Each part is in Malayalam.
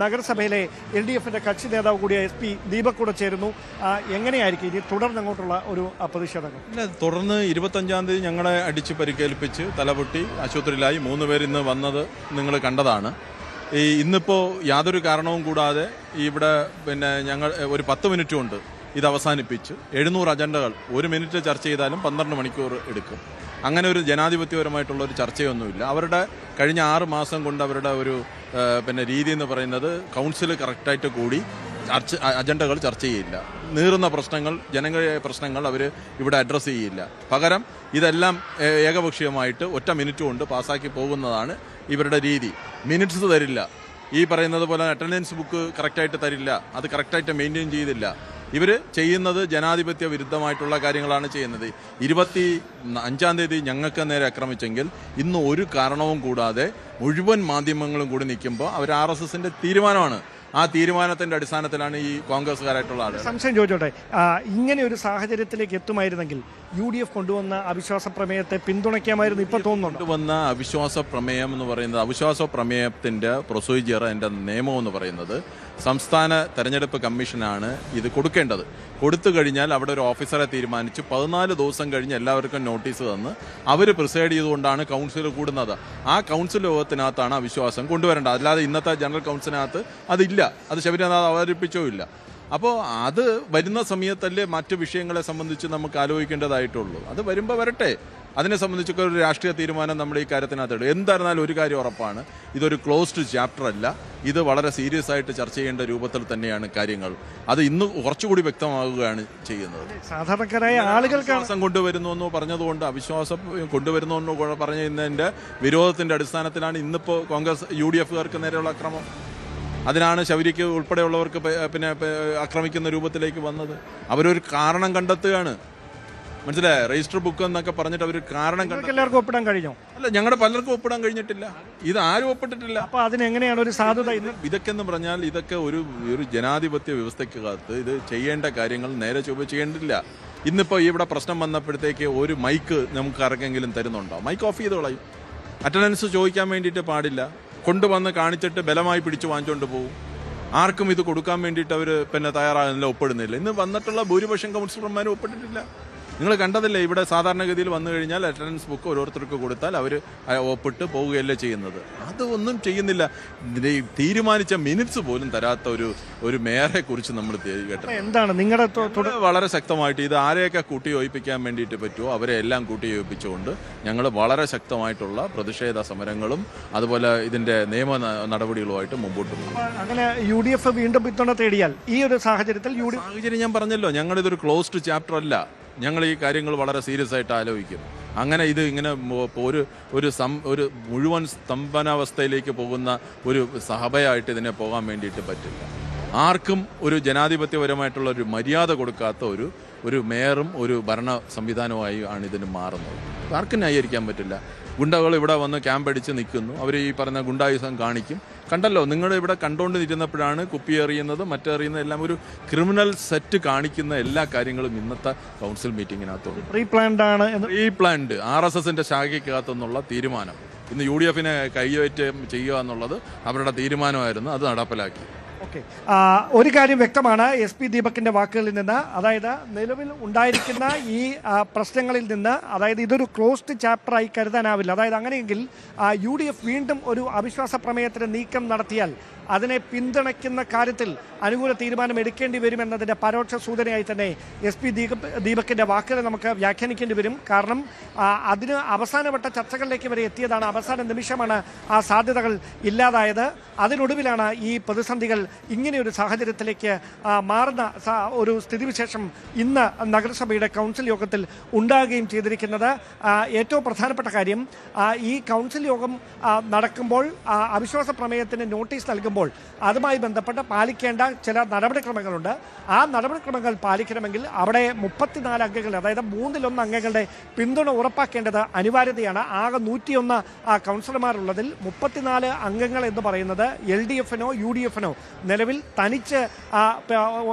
നഗരസഭയിലെ LDFന്റെ കക്ഷി നേതാവ് കൂടിയ SP ദീപക് കൂടെ ചേരുന്നു. എങ്ങനെയായിരിക്കും ഇനി തുടർന്നങ്ങോട്ടുള്ള ഒരു പ്രതിഷേധങ്ങൾ? തുടർന്ന് 25-ാം തീയതി ഞങ്ങളെ അടിച്ച് പരിക്കേൽപ്പിച്ച് തലപൊട്ടി ആശുപത്രിയിലായി 3 പേർ ഇന്ന് വന്നത് നിങ്ങൾ കണ്ടതാണ്. ഇന്നിപ്പോൾ യാതൊരു കാരണവും കൂടാതെ ഇവിടെ ഞങ്ങൾ ഒരു 10 മിനിറ്റ് കൊണ്ട് ഇത് അവസാനിപ്പിച്ച് 700 അജണ്ടകൾ 1 മിനിറ്റ് ചർച്ച ചെയ്താലും 12 മണിക്കൂർ എടുക്കും. അങ്ങനെ ഒരു ജനാധിപത്യപരമായിട്ടുള്ള ഒരു ചർച്ചയൊന്നുമില്ല. അവരുടെ കഴിഞ്ഞ 6 മാസം കൊണ്ട് അവരുടെ ഒരു രീതി എന്ന് പറയുന്നത് കൗൺസിൽ കറക്റ്റായിട്ട് കൂടി അജണ്ടകൾ ചർച്ച ചെയ്യില്ല. നീറുന്ന പ്രശ്നങ്ങൾ, ജനങ്ങളുടെ പ്രശ്നങ്ങൾ അവർ ഇവിടെ അഡ്രസ്സ് ചെയ്യില്ല. പകരം ഇതെല്ലാം ഏകപക്ഷീയമായിട്ട് ഒറ്റ മിനിറ്റ് കൊണ്ട് പാസ്സാക്കി പോകുന്നതാണ് ഇവരുടെ രീതി. മിനിറ്റ്സ് തരില്ല. ഈ പറയുന്നത് പോലെ അറ്റൻഡൻസ് ബുക്ക് കറക്റ്റായിട്ട് തരില്ല. അത് കറക്റ്റായിട്ട് മെയിൻറ്റെയിൻ ചെയ്തില്ല. ഇവർ ചെയ്യുന്നത് ജനാധിപത്യ വിരുദ്ധമായിട്ടുള്ള കാര്യങ്ങളാണ് ചെയ്യുന്നത്. 25-ാം തീയതി ഞങ്ങൾക്ക് നേരെ ആക്രമിച്ചെങ്കിൽ ഇന്ന് ഒരു കാരണവും കൂടാതെ മുഴുവൻ മാധ്യമങ്ങളും കൂടി നിൽക്കുമ്പോൾ അവർ RSSന്റെ തീരുമാനമാണ്. ആ തീരുമാനത്തിന്റെ അടിസ്ഥാനത്തിലാണ് ഈ കോൺഗ്രസ്സുകാരായിട്ടുള്ള ആളുകൾ. സംശയം ചോദിച്ചോട്ടെ, ഇങ്ങനെ ഒരു സാഹചര്യത്തിലേക്ക് എത്തുമായിരുന്നെങ്കിൽ UDF കൊണ്ടുവന്ന അവിശ്വാസ പ്രമേയത്തെ പിന്തുണയ്ക്കാമായിരുന്നു ഇപ്പോൾ തോന്നുന്നുണ്ട്. കൊണ്ടുവന്ന അവിശ്വാസ പ്രമേയം എന്ന് പറയുന്നത്, അവിശ്വാസ പ്രമേയത്തിന്റെ പ്രൊസീജിയർ, അതിന്റെ നിയമം എന്ന് പറയുന്നത് സംസ്ഥാന തെരഞ്ഞെടുപ്പ് കമ്മീഷനാണ് ഇത് കൊടുക്കേണ്ടത്. കൊടുത്തു കഴിഞ്ഞാൽ അവിടെ ഒരു ഓഫീസറെ തീരുമാനിച്ച് 14 ദിവസം കഴിഞ്ഞ് എല്ലാവർക്കും നോട്ടീസ് തന്ന് അവർ പ്രിസൈഡ് ചെയ്തുകൊണ്ടാണ് കൗൺസിൽ കൂടുന്നത്. ആ കൗൺസിൽ യോഗത്തിനകത്താണ് അവിശ്വാസം കൊണ്ടുവരേണ്ടത്. അല്ലാതെ ഇന്നത്തെ ജനറൽ കൗൺസിലിനകത്ത് അതില്ല. അത് ശബരിനാഥ് അവതരിപ്പിച്ചോ ഇല്ല. അപ്പോൾ അത് വരുന്ന സമയത്തല്ലേ മറ്റ് വിഷയങ്ങളെ സംബന്ധിച്ച് നമുക്ക് ആലോചിക്കേണ്ടതായിട്ടുള്ളൂ. അത് വരുമ്പോൾ വരട്ടെ. അതിനെ സംബന്ധിച്ചൊക്കെ ഒരു രാഷ്ട്രീയ തീരുമാനം നമ്മുടെ ഈ കാര്യത്തിനകത്ത് എന്തായിരുന്നാലും ഒരു കാര്യം ഉറപ്പാണ്, ഇതൊരു ക്ലോസ്ഡ് ചാപ്റ്റർ അല്ല. ഇത് വളരെ സീരിയസ് ആയിട്ട് ചർച്ച ചെയ്യേണ്ട രൂപത്തിൽ തന്നെയാണ് കാര്യങ്ങൾ. അത് ഇന്ന് കുറച്ചുകൂടി വ്യക്തമാവുകയാണ് ചെയ്യുന്നത്. സാധാരണക്കാരായ ആളുകൾക്ക് അവിശ്വാസം കൊണ്ടുവരുന്നു എന്ന് പറഞ്ഞതുകൊണ്ട്, അവിശ്വാസം കൊണ്ടുവരുന്നു എന്ന് പറഞ്ഞതിന്റെ വിരോധത്തിന്റെ അടിസ്ഥാനത്തിലാണ് ഇന്നിപ്പോൾ കോൺഗ്രസ് UDFകാർക്ക് നേരെയുള്ള അക്രമം. അതിനാണ് ശബരിക്ക് ഉൾപ്പെടെയുള്ളവർക്ക് ആക്രമിക്കുന്ന രൂപത്തിലേക്ക് വന്നത്. അവരൊരു കാരണം കണ്ടെത്തുകയാണ്. മനസ്സിലായ രജിസ്റ്റർ ബുക്ക് എന്നൊക്കെ പറഞ്ഞിട്ട് അവർ കാരണം എല്ലാവർക്കും ഒപ്പിടാൻ കഴിഞ്ഞോ? അല്ല, ഞങ്ങളുടെ പലർക്കും ഒപ്പിടാൻ കഴിഞ്ഞിട്ടില്ല. ഇത് ആരും ഒപ്പിട്ടിട്ടില്ല. അപ്പൊ അതിനെങ്ങനെയാണ് ഒരു സാധുത? ഇതൊക്കെ എന്ന് പറഞ്ഞാൽ ഇതൊക്കെ ഒരു ജനാധിപത്യ വ്യവസ്ഥയ്ക്കകത്ത് ഇത് ചെയ്യേണ്ട കാര്യങ്ങൾ നേരെ ചൊവ്വ ചെയ്യേണ്ടില്ല. ഇന്നിപ്പോൾ ഇവിടെ പ്രശ്നം വന്നപ്പോഴത്തേക്ക് ഒരു മൈക്ക് നമുക്ക് ആർക്കെങ്കിലും തരുന്നുണ്ടോ? മൈക്ക് ഓഫ് ചെയ്ത് കളയും. അറ്റൻഡൻസ് ചോദിക്കാൻ വേണ്ടിയിട്ട് പാടില്ല. കൊണ്ടുവന്ന് കാണിച്ചിട്ട് ബലമായി പിടിച്ചു വാങ്ങിച്ചുകൊണ്ട് പോകും. ആർക്കും ഇത് കൊടുക്കാൻ വേണ്ടിയിട്ട് അവർ തയ്യാറാകുന്നില്ല, ഒപ്പിടുന്നില്ല. ഇന്ന് വന്നിട്ടുള്ള ഭൂരിപക്ഷം കൗൺസിലർമാരും ഒപ്പിട്ടിട്ടില്ല. നിങ്ങൾ കണ്ടതില്ലേ, ഇവിടെ സാധാരണഗതിയിൽ വന്നു കഴിഞ്ഞാൽ അറ്റൻഡൻസ് ബുക്ക് ഓരോരുത്തർക്ക് കൊടുത്താൽ അവർ ഒപ്പിട്ട് പോവുകയല്ലേ ചെയ്യുന്നത്. അതൊന്നും ചെയ്യുന്നില്ല. തീരുമാനിച്ച മിനിറ്റ്സ് പോലും തരാത്ത ഒരു മേയറെ കുറിച്ച് നമ്മൾ കേട്ടത് എന്താണ്? നിങ്ങളുടെ വളരെ ശക്തമായിട്ട് ഇത് ആരെയൊക്കെ കൂട്ടിയോജിപ്പിക്കാൻ വേണ്ടിയിട്ട് പറ്റുമോ അവരെ എല്ലാം കൂട്ടിയോജിപ്പിച്ചുകൊണ്ട് ഞങ്ങൾ വളരെ ശക്തമായിട്ടുള്ള പ്രതിഷേധ സമരങ്ങളും അതുപോലെ ഇതിന്റെ നിയമ നടപടികളുമായിട്ട് മുമ്പോട്ട് പോകും. അങ്ങനെ UDF വീണ്ടും പിന്തുണ തേടിയാൽ ഈ ഒരു സാഹചര്യത്തിൽ സാഹചര്യം ഞാൻ പറഞ്ഞല്ലോ, ഞങ്ങളിതൊരു ക്ലോസ്ഡ് ചാപ്റ്റർ അല്ല. ഞങ്ങൾ ഈ കാര്യങ്ങൾ വളരെ സീരിയസ് ആയിട്ട് ആലോചിക്കും. അങ്ങനെ ഇത് ഇങ്ങനെ ഒരു മുഴുവൻ സ്തംഭനാവസ്ഥയിലേക്ക് പോകുന്ന ഒരു സഭയായിട്ട് ഇതിനെ പോകാൻ വേണ്ടിയിട്ട് പറ്റില്ല. ആർക്കും ഒരു ജനാധിപത്യപരമായിട്ടുള്ള ഒരു മര്യാദ കൊടുക്കാത്ത ഒരു മേയറും ഒരു ഭരണ സംവിധാനവുമായി ആണ് ഇതിന് മാറുന്നത്. ആർക്കും ന്യായീകരിക്കാൻ പറ്റില്ല. ഗുണ്ടകൾ ഇവിടെ വന്ന് ക്യാമ്പ് അടിച്ച് നിൽക്കുന്നു. അവർ ഈ പറഞ്ഞ ഗുണ്ടായുസം കാണിക്കും. കണ്ടല്ലോ, നിങ്ങൾ ഇവിടെ കണ്ടുകൊണ്ടിരുന്നപ്പോഴാണ് കുപ്പി എറിയുന്നത്, മറ്റെറിയുന്നത് എല്ലാം ഒരു ക്രിമിനൽ സെറ്റ് കാണിക്കുന്ന എല്ലാ കാര്യങ്ങളും ഇന്നത്തെ കൗൺസിൽ മീറ്റിങ്ങിനകത്തുണ്ട്. പ്രീ പ്ലാൻഡ് RSSന്റെ ശാഖയ്ക്കകത്തുനിന്നുള്ള തീരുമാനം ഇന്ന് UDFനെ കൈയേറ്റം ചെയ്യുക എന്നുള്ളത് അവരുടെ തീരുമാനമായിരുന്നു. അത് നടപ്പിലാക്കി. ഓക്കെ, ഒരു കാര്യം വ്യക്തമാണ് SP ദീപകിന്റെ വാക്കുകളിൽ നിന്ന്. അതായത് നിലവിൽ ഉണ്ടായിരിക്കുന്ന ഈ പ്രശ്നങ്ങളിൽ നിന്ന്, അതായത് ഇതൊരു ക്ലോസ്ഡ് ചാപ്റ്ററായി കരുതാനാവില്ല. അതായത് അങ്ങനെയെങ്കിൽ UDF വീണ്ടും ഒരു അവിശ്വാസ പ്രമേയത്തിന് നീക്കം നടത്തിയാൽ അതിനെ പിന്തുണയ്ക്കുന്ന കാര്യത്തിൽ അനുകൂല തീരുമാനം എടുക്കേണ്ടി വരുമെന്നതിൻ്റെ പരോക്ഷ സൂചനയായി തന്നെ SP ദീപകിന്റെ വാക്കുകൾ നമുക്ക് വ്യാഖ്യാനിക്കേണ്ടി വരും. കാരണം അതിന് അവസാനവട്ട ചർച്ചകളിലേക്ക് വരെ എത്തിയതാണ്. അവസാന നിമിഷമാണ് ആ സാധ്യതകൾ ഇല്ലാതായത്. അതിനൊടുവിലാണ് ഈ പ്രതിസന്ധികൾ ഇങ്ങനെയൊരു സാഹചര്യത്തിലേക്ക് മാറുന്ന ഒരു സ്ഥിതിവിശേഷം ഇന്ന് നഗരസഭയുടെ കൗൺസിൽ യോഗത്തിൽ ഉണ്ടാകുകയും ചെയ്തിരിക്കുന്നത്. ഏറ്റവും പ്രധാനപ്പെട്ട കാര്യം, ഈ കൗൺസിൽ യോഗം നടക്കുമ്പോൾ അവിശ്വാസ പ്രമേയത്തിന് നോട്ടീസ് നൽകുമ്പോൾ അതുമായി ബന്ധപ്പെട്ട് പാലിക്കേണ്ട ചില നടപടിക്രമങ്ങളുണ്ട്. ആ നടപടിക്രമങ്ങൾ പാലിക്കണമെങ്കിൽ അവിടെ 34 അംഗങ്ങൾ, അതായത് 1/3 അംഗങ്ങളുടെ പിന്തുണ ഉറപ്പാക്കേണ്ടത് അനിവാര്യതയാണ്. ആകെ 101 കൗൺസിലർമാരുള്ളതിൽ 34 അംഗങ്ങൾ എന്ന് പറയുന്നത് LDFനോ UDFനോ നിലവിൽ തനിച്ച്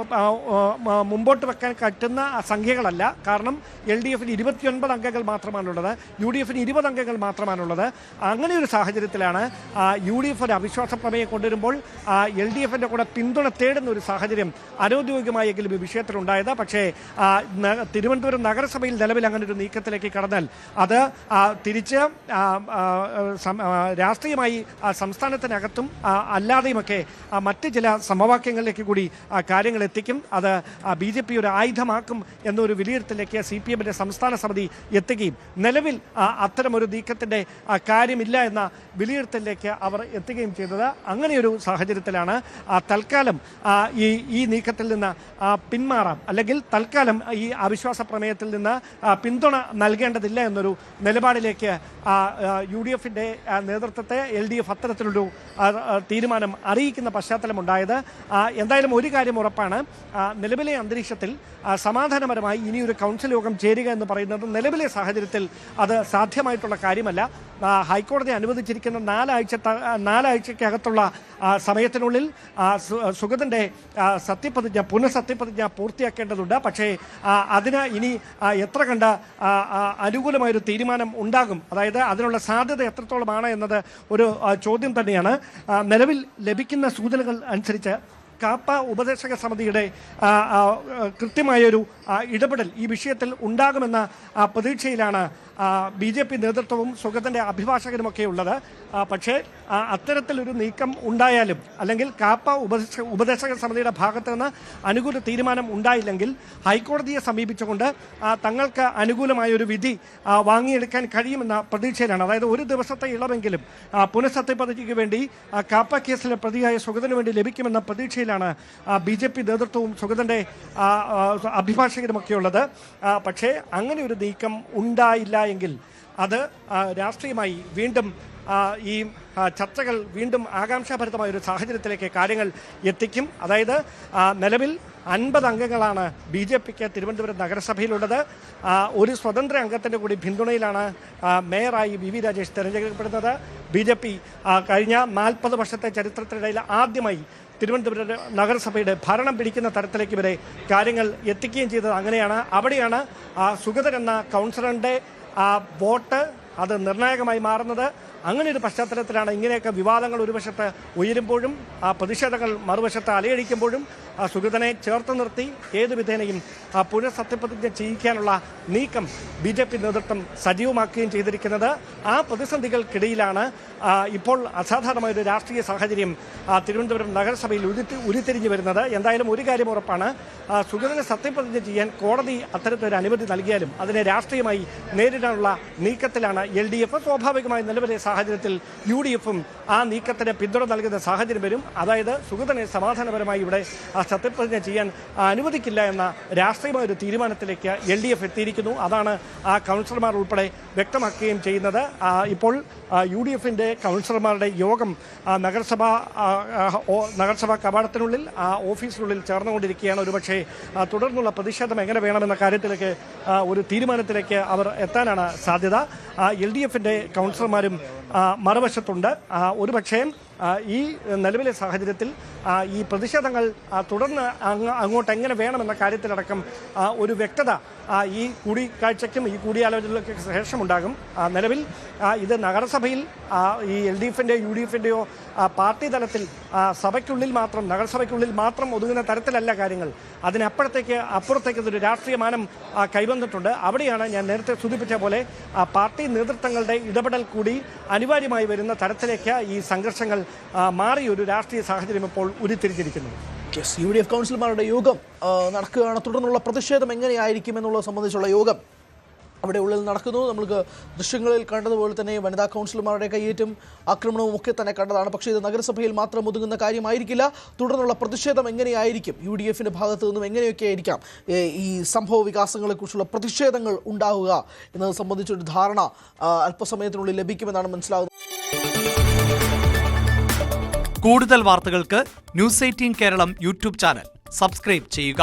മുമ്പോട്ട് വെക്കാൻ പറ്റുന്ന സംഖ്യകളല്ല. കാരണം LDF 29 അംഗങ്ങൾ മാത്രമാണുള്ളത്, UDF 20 അംഗങ്ങൾ മാത്രമാണുള്ളത്. അങ്ങനെ ഒരു സാഹചര്യത്തിലാണ് UDF ഒരു അവിശ്വാസ പ്രമേയം കൊണ്ടുവരുമ്പോൾ LDFന്റെ കൂടെ പിന്തുണ തേടുന്ന ഒരു സാഹചര്യം അനൗദ്യോഗികമായെങ്കിലും ഈ വിഷയത്തിലുണ്ടായത്. പക്ഷേ തിരുവനന്തപുരം നഗരസഭയിൽ നിലവിൽ അങ്ങനെ ഒരു നീക്കത്തിലേക്ക് കടന്നാൽ അത് തിരിച്ച് രാഷ്ട്രീയമായി സംസ്ഥാനത്തിനകത്തും അല്ലാതെയുമൊക്കെ മറ്റ് ചില സമവാക്യങ്ങളിലേക്ക് കൂടി കാര്യങ്ങൾ എത്തിക്കും. അത് BJP ഒരു ആയുധമാക്കും എന്നൊരു വിലയിരുത്തലിലേക്ക് CPMന്റെ സംസ്ഥാന സമിതി എത്തുകയും നിലവിൽ അത്തരമൊരു നീക്കത്തിൻ്റെ കാര്യമില്ല എന്ന വിലയിരുത്തലിലേക്ക് അവർ എത്തുകയും ചെയ്തത്. അങ്ങനെയൊരു സാഹചര്യത്തിലാണ് തൽക്കാലം ഈ നീക്കത്തിൽ നിന്ന് പിന്മാറാം, അല്ലെങ്കിൽ തൽക്കാലം ഈ അവിശ്വാസ പ്രമേയത്തിൽ നിന്ന് പിന്തുണ നൽകേണ്ടതില്ല എന്നൊരു നിലപാടിലേക്ക് UDFന്റെ നേതൃത്വത്തെ LDF അത്തരത്തിലൊരു തീരുമാനം അറിയിക്കുന്ന പശ്ചാത്തലമുണ്ടായത്. എന്തായാലും ഒരു കാര്യം ഉറപ്പാണ്, നിലവിലെ അന്തരീക്ഷത്തിൽ സമാധാനപരമായി ഇനിയൊരു കൗൺസിൽ യോഗം ചേരുക എന്ന് പറയുന്നത് നിലവിലെ സാഹചര്യത്തിൽ അത് സാധ്യമായിട്ടുള്ള കാര്യമല്ല. ഹൈക്കോടതി അനുവദിച്ചിരിക്കുന്ന 4 ആഴ്ചക്കകത്തുള്ള സമയത്തിനുള്ളിൽ സുഗതന്റെ പുനഃസത്യപ്രതിജ്ഞ പൂർത്തിയാക്കേണ്ടതുണ്ട്. പക്ഷേ അതിന് ഇനി എത്ര കണ്ട അനുകൂലമായൊരു തീരുമാനം ഉണ്ടാകും, അതായത് അതിനുള്ള സാധ്യത എത്രത്തോളമാണ് എന്നത് ഒരു ചോദ്യം തന്നെയാണ്. നിലവിൽ ലഭിക്കുന്ന സൂചനകൾ അനുസരിച്ച് കാപ്പ ഉപദേശക സമിതിയുടെ കൃത്യമായൊരു ഇടപെടൽ ഈ വിഷയത്തിൽ ഉണ്ടാകുമെന്ന പ്രതീക്ഷയിലാണ് BJP നേതൃത്വവും സുഗതന്റെ അഭിഭാഷകരുമൊക്കെ ഉള്ളത്. പക്ഷേ അത്തരത്തിലൊരു നീക്കം ഉണ്ടായാലും, അല്ലെങ്കിൽ കാപ്പ ഉപദേശക സമിതിയുടെ ഭാഗത്ത് നിന്ന് അനുകൂല തീരുമാനം ഉണ്ടായില്ലെങ്കിൽ ഹൈക്കോടതിയെ സമീപിച്ചുകൊണ്ട് തങ്ങൾക്ക് അനുകൂലമായൊരു വിധി വാങ്ങിയെടുക്കാൻ കഴിയുമെന്ന പ്രതീക്ഷയിലാണ്. അതായത് ഒരു ദിവസത്തെ ഇളവെങ്കിലും പുനഃസത്യപ്രതിജ്ഞയ്ക്ക് വേണ്ടി കാപ്പ കേസിലെ പ്രതിയായ സുഗതന് വേണ്ടി ലഭിക്കുമെന്ന പ്രതീക്ഷയിലാണ് BJP നേതൃത്വവും സുഗതന്റെ അഭിഭാഷകരുമൊക്കെ ഉള്ളത്. പക്ഷേ അങ്ങനെ ഒരു നീക്കം ഉണ്ടായില്ല എങ്കിൽ അത് രാഷ്ട്രീയമായി വീണ്ടും ഈ ചർച്ചകൾ വീണ്ടും ആകാംക്ഷാഭരിതമായ ഒരു സാഹചര്യത്തിലേക്ക് കാര്യങ്ങൾ എത്തിക്കും. അതായത് നിലവിൽ 50 അംഗങ്ങളാണ് BJPക്ക് തിരുവനന്തപുരം നഗരസഭയിലുള്ളത്. ഒരു സ്വതന്ത്ര അംഗത്തിൻ്റെ കൂടി പിന്തുണയിലാണ് മേയറായി VV രാജേഷ് തിരഞ്ഞെടുക്കപ്പെടുന്നത്. BJP കഴിഞ്ഞ 40 വർഷത്തെ ചരിത്രത്തിനിടയിൽ ആദ്യമായി തിരുവനന്തപുരം നഗരസഭയുടെ ഭരണം പിടിക്കുന്ന തരത്തിലേക്ക് വരെ കാര്യങ്ങൾ എത്തിക്കുകയും ചെയ്തത് അങ്ങനെയാണ്. അവിടെയാണ് സുഗതൻ എന്ന കൗൺസിലറിൻ്റെ വോട്ട് അത് നിർണായകമായി മാറുന്നത്. അങ്ങനെ ഒരു പശ്ചാത്തലത്തിലാണ് ഇങ്ങനെയൊക്കെ വിവാദങ്ങൾ ഒരു വശത്ത് ഉയരുമ്പോഴും പ്രതിഷേധങ്ങൾ മറുവശത്ത് അലയടിക്കുമ്പോഴും സുഗതനെ ചേർത്ത് നിർത്തി ഏതു വിധേനയും പുനഃസത്യപ്രതിജ്ഞ ചെയ്യിക്കാനുള്ള നീക്കം BJP നേതൃത്വം സജീവമാക്കുകയും ചെയ്തിരിക്കുന്നത്. ആ പ്രതിസന്ധികൾക്കിടയിലാണ് ഇപ്പോൾ അസാധാരണമായൊരു രാഷ്ട്രീയ സാഹചര്യം തിരുവനന്തപുരം നഗരസഭയിൽ ഉരുത്തിരിഞ്ഞു വരുന്നത്. എന്തായാലും ഒരു കാര്യം ഉറപ്പാണ്, സുഗതനെ സത്യപ്രതിജ്ഞ ചെയ്യാൻ കോടതി അത്തരത്തിലൊരു അനുമതി നൽകിയാലും അതിനെ രാഷ്ട്രീയമായി നേരിടാനുള്ള നീക്കത്തിലാണ് LDF. സ്വാഭാവികമായി നിലവിലെ സാഹചര്യത്തിൽ UDFും ആ നീക്കത്തിന് പിന്തുണ നൽകുന്ന സാഹചര്യം വരും. അതായത് സുഗതനെ സമാധാനപരമായി ഇവിടെ സത്യപ്രതിജ്ഞ ചെയ്യാൻ അനുവദിക്കില്ല എന്ന രാഷ്ട്രീയമായ ഒരു തീരുമാനത്തിലേക്ക് LDF എത്തിയിരിക്കുന്നു. അതാണ് കൗൺസിലർമാർ ഉൾപ്പെടെ വ്യക്തമാക്കുകയും ചെയ്യുന്നത്. ഇപ്പോൾ UDFന്റെ കൗൺസിലർമാരുടെ യോഗം നഗരസഭാ കവാടത്തിനുള്ളിൽ ഓഫീസിനുള്ളിൽ ചേർന്നുകൊണ്ടിരിക്കുകയാണ്. ഒരുപക്ഷെ തുടർന്നുള്ള പ്രതിഷേധം എങ്ങനെ വേണമെന്ന കാര്യത്തിലേക്ക് ഒരു തീരുമാനത്തിലേക്ക് അവർ എത്താനാണ് സാധ്യത. LDFന്റെ കൗൺസിലർമാരും മറുവശത്തുണ്ട്. ഒരുപക്ഷേ ഈ നിലവിലെ സാഹചര്യത്തിൽ ഈ പ്രതിഷേധങ്ങൾ തുടർന്ന് അങ്ങോട്ട് എങ്ങനെ വേണമെന്ന കാര്യത്തിലടക്കം ഒരു വ്യക്തത ഈ കൂടിക്കാഴ്ചയ്ക്കും ഈ കൂടിയാലോചനകൾക്കും ശേഷമുണ്ടാകും. നിലവിൽ ഇത് നഗരസഭയിൽ ഈ LDFന്റെയോ UDFന്റെയോ പാർട്ടി തലത്തിൽ നഗരസഭയ്ക്കുള്ളിൽ മാത്രം ഒതുങ്ങുന്ന തരത്തിലല്ല കാര്യങ്ങൾ. അപ്പുറത്തേക്ക് ഒരു രാഷ്ട്രീയ മാനം കൈവന്നിട്ടുണ്ട്. അവിടെയാണ് ഞാൻ നേരത്തെ സൂചിപ്പിച്ച പോലെ പാർട്ടി നേതൃത്വങ്ങളുടെ ഇടപെടൽ കൂടി അനിവാര്യമായി വരുന്ന തരത്തിലേക്ക് ഈ സംഘർഷങ്ങൾ മാറി ഒരു രാഷ്ട്രീയ സാഹചര്യം ഇപ്പോൾ ഉരുത്തിരിഞ്ഞിരിക്കുന്നു. UDF കൗൺസിലർമാരുടെ യോഗം നടക്കുകയാണ്. തുടർന്നുള്ള പ്രതിഷേധം എങ്ങനെയായിരിക്കും എന്നുള്ളത് സംബന്ധിച്ചുള്ള യോഗം അവിടെ ഉള്ളിൽ നടക്കുന്നു. നമ്മൾക്ക് ദൃശ്യങ്ങളിൽ കണ്ടതുപോലെ തന്നെ വനിതാ കൗൺസിലർമാരുടെ കയ്യേറ്റും ആക്രമണവും ഒക്കെ തന്നെ കണ്ടതാണ്. പക്ഷേ ഇത് നഗരസഭയിൽ മാത്രം ഒതുങ്ങുന്ന കാര്യമായിരിക്കില്ല. തുടർന്നുള്ള പ്രതിഷേധം എങ്ങനെയായിരിക്കും, UDFന്റെ ഭാഗത്തു നിന്നും എങ്ങനെയൊക്കെ ആയിരിക്കാം ഈ സംഭവ വികാസങ്ങളെക്കുറിച്ചുള്ള പ്രതിഷേധങ്ങൾ ഉണ്ടാവുക എന്നത് സംബന്ധിച്ചൊരു ധാരണ അല്പസമയത്തിനുള്ളിൽ ലഭിക്കുമെന്നാണ് മനസ്സിലാകുന്നത്. കൂടുതൽ വാർത്തകൾക്ക് News 18 Keralam YouTube channel subscribe ചെയ്യുക.